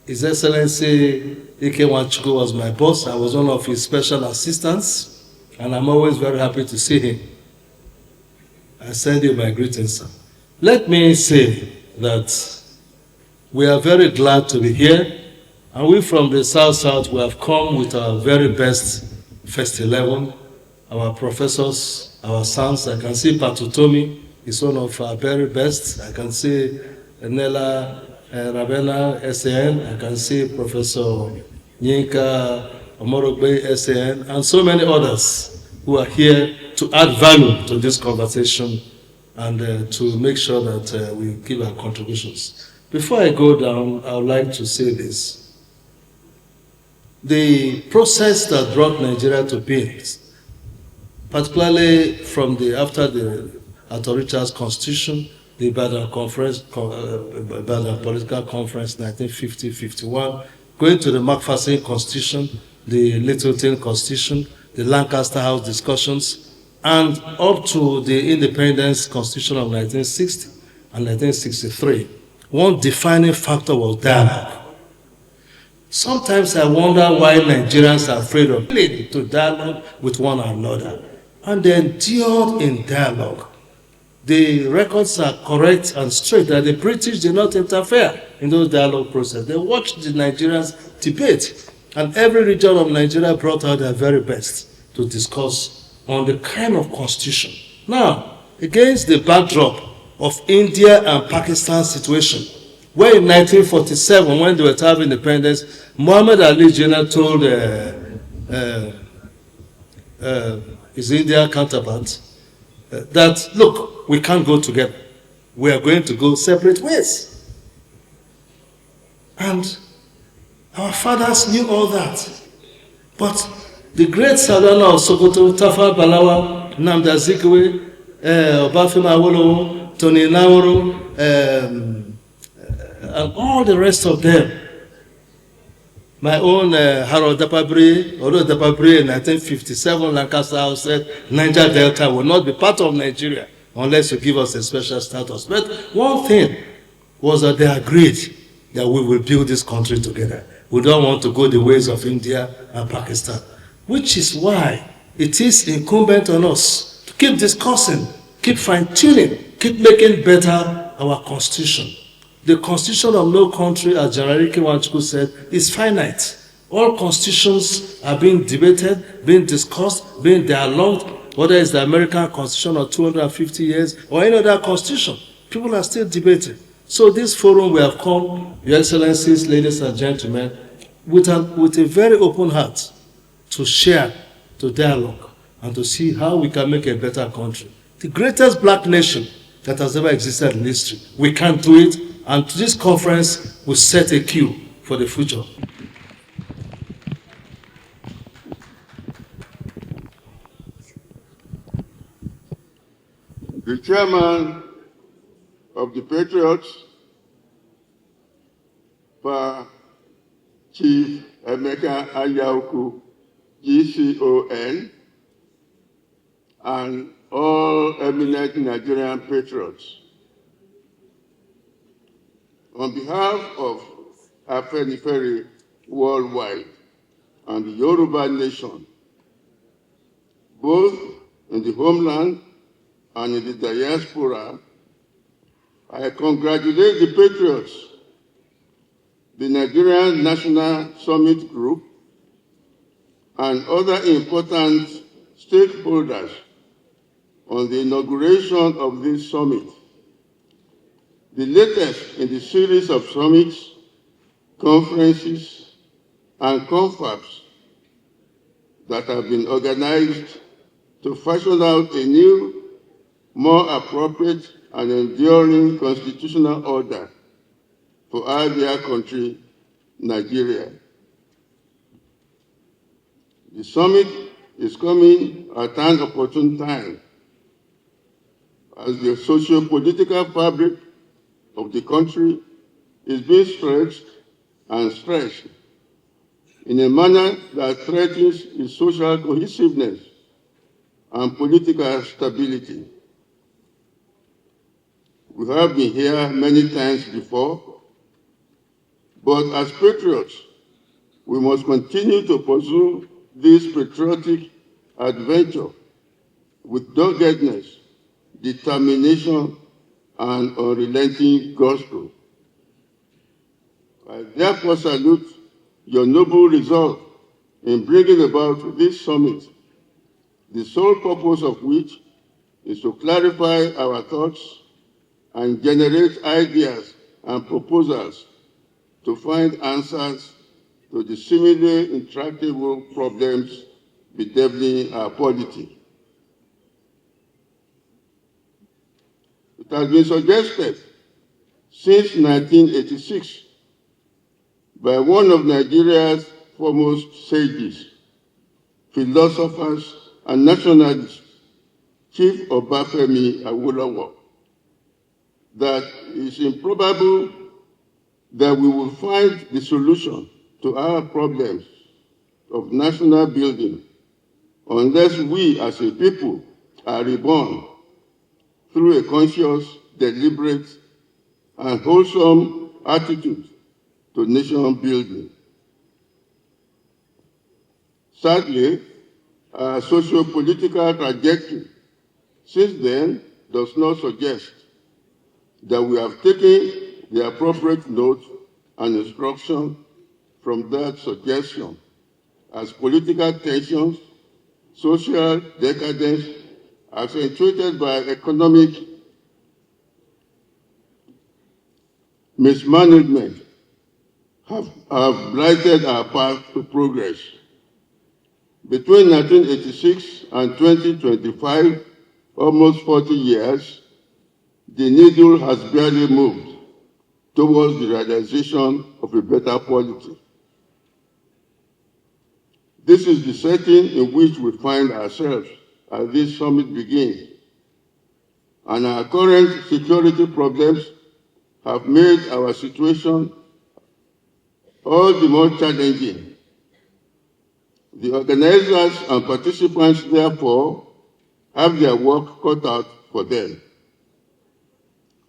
His Excellency Ike Nwachukwu was my boss. I was one of his special assistants, and I'm always very happy to see him. I send you my greetings, sir. Let me say that we are very glad to be here, and we from the South, we have come with our very best first 11, our professors, our sons. I can see Patutomi is one of our very best. I can see Nella Rabena, SAN. I can see Professor Yinka Omorogbe, SAN, and so many others who are here to add value to this conversation and to make sure that we give our contributions. Before I go down, I would like to say this. The process that brought Nigeria to peace, particularly from after the Authorities Constitution, the Ibadan Political Conference 1950-51, going to the McPherson Constitution, the Littleton Constitution, the Lancaster House discussions, and up to the Independence Constitution of 1960 and 1963. One defining factor was dialogue. Sometimes I wonder why Nigerians are afraid of playing to dialogue with one another. And they endured in dialogue. The records are correct and straight that the British did not interfere in those dialogue processes. They watched the Nigerians debate, and every region of Nigeria brought out their very best to discuss on the kind of constitution. Now, against the backdrop of India and Pakistan situation, where in 1947, when they were to have independence, Muhammad Ali Jinnah told his Indian counterpart that, look, we can't go together. We are going to go separate ways. And our fathers knew all that. But the great Sardauna of Sokoto, Tafa Balawa, Nnamdi Azikiwe, Obafemi Awolowo, Tony Naoro, and all the rest of them. My own Harold Dapabri, although Dapabri in 1957, Lancaster House said Niger Delta will not be part of Nigeria unless you give us a special status. But one thing was that they agreed that we will build this country together. We don't want to go the ways of India and Pakistan, which is why it is incumbent on us to keep discussing, keep fine-tuning, keep making better our constitution. The constitution of no country, as General Ike Nwachukwu said, is finite. All constitutions are being debated, being discussed, being dialogued, whether it's the American Constitution of 250 years or any other constitution. People are still debating. So this forum we have come, Your Excellencies, ladies and gentlemen, with a very open heart to share, to dialogue, and to see how we can make a better country. The greatest black nation that has ever existed in history. We can do it, and this conference will set a cue for the future. The chairman of the Patriots, Chief Emeka Anyaoku, GCON, and all eminent Nigerian patriots. On behalf of Afenifere worldwide and the Yoruba nation, both in the homeland and in the diaspora, I congratulate the patriots, the Nigerian National Summit Group, and other important stakeholders on the inauguration of this summit, the latest in the series of summits, conferences, and confabs that have been organized to fashion out a new, more appropriate and enduring constitutional order for our dear country, Nigeria. The summit is coming at an opportune time as the socio-political fabric of the country is being stretched and stretched in a manner that threatens its social cohesiveness and political stability. We have been here many times before, But as patriots, we must continue to pursue this patriotic adventure with doggedness, determination, and unrelenting gospel. I therefore salute your noble resolve in bringing about this summit, the sole purpose of which is to clarify our thoughts and generate ideas and proposals to find answers to the seemingly intractable problems bedeviling our polity. It has been suggested since 1986 by one of Nigeria's foremost sages, philosophers, and nationalists, Chief Obafemi Awolowo, that it is improbable that we will find the solution to our problems of national building unless we as a people are reborn through a conscious, deliberate, and wholesome attitude to nation building. Sadly, our socio-political trajectory since then does not suggest that we have taken the appropriate note and instruction from that suggestion, as political tensions, social decadence, accentuated by economic mismanagement, have blighted our path to progress. Between 1986 and 2025, almost 40 years, the needle has barely moved towards the realization of a better polity. This is the setting in which we find ourselves as this summit begins, and our current security problems have made our situation all the more challenging. The organizers and participants, therefore, have their work cut out for them.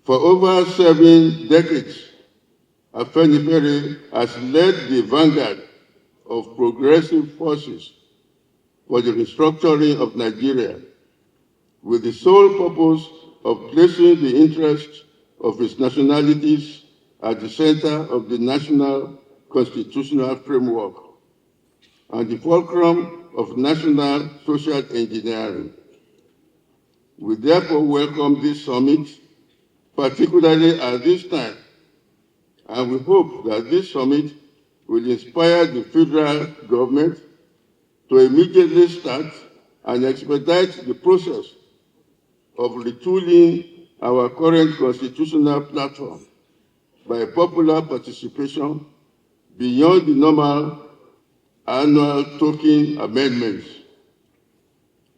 For over 7 decades, Afenifere has led the vanguard of progressive forces for the restructuring of Nigeria, with the sole purpose of placing the interests of its nationalities at the center of the national constitutional framework and the fulcrum of national social engineering. We therefore welcome this summit, particularly at this time, and we hope that this summit will inspire the federal government to immediately start and expedite the process of retooling our current constitutional platform by popular participation beyond the normal annual token amendments.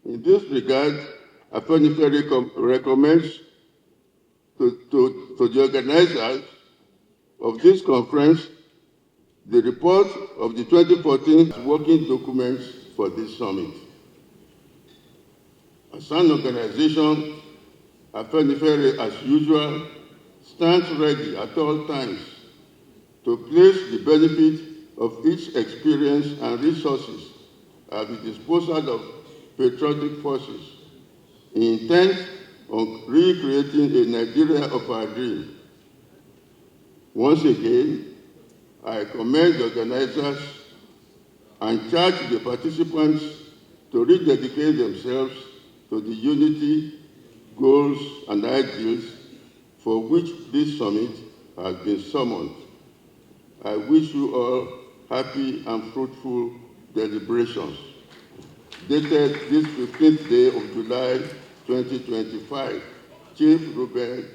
In this regard, Afenifere recommends to the organizers of this conference the report of the 2014 working documents for this summit. As an organization, Afenifere, as usual, stands ready at all times to place the benefit of its experience and resources at the disposal of patriotic forces, intent on recreating a Nigeria of our dream. Once again, I commend the organizers and charge the participants to rededicate themselves to the unity, goals, and ideals for which this summit has been summoned. I wish you all happy and fruitful deliberations. Dated this 15th day of July 2025, Chief Ruben